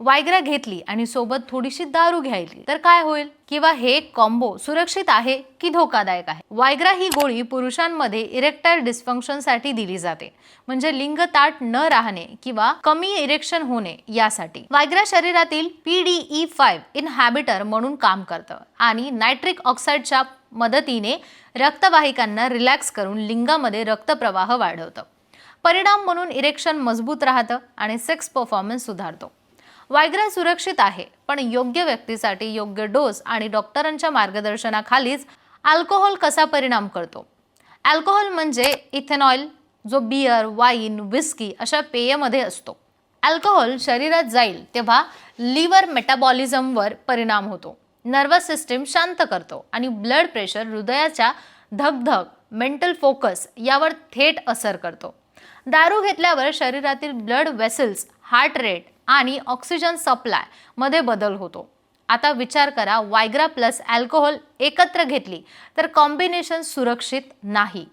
Viagra घेतली आणि सोबत थोडीशी दारू घ्यायली तर काय होईल? किंवा हे कॉम्बो सुरक्षित आहे की धोकादायक आहे? वायग्रा ही गोळी पुरुषांमध्ये इरेक्टाईल डिस्फंक्शनसाठी दिली जाते, म्हणजे लिंग ताठ न राहणे किंवा कमी इरेक्शन होणे यासाठी. वायग्रा शरीरातील PDE5 इनहॅबिटर म्हणून काम करतं आणि नायट्रिक ऑक्साईडच्या मदतीने रक्तवाहिकांना रिलॅक्स करून लिंगामध्ये रक्तप्रवाह वाढवतं. परिणाम म्हणून इरेक्शन मजबूत राहतं आणि सेक्स परफॉर्मन्स सुधारतो. वायग्रा सुरक्षित आहे, पण योग्य व्यक्तीसाठी योग्य डोस आणि डॉक्टरांच्या मार्गदर्शनाखालीच. अल्कोहोल कसा परिणाम करतो? अल्कोहोल म्हणजे इथेनॉल, जो बियर, वाईन, विस्की अशा पेयमध्ये असतो. अल्कोहोल शरीरात जाईल तेव्हा लिव्हर मेटाबॉलिझमवर परिणाम होतो, नर्वस सिस्टीम शांत करतो आणि ब्लड प्रेशर, हृदयाच्या धगधग, मेंटल फोकस यावर थेट असर करतो. दारू घेतल्यावर शरीरातील ब्लड वेसल्स, हार्ट रेट आणि ऑक्सिजन सप्लाय मध्ये बदल होतो. आता विचार करा, वायग्रा प्लस अल्कोहोल एकत्र घेतली तर कॉम्बिनेशन सुरक्षित नाही.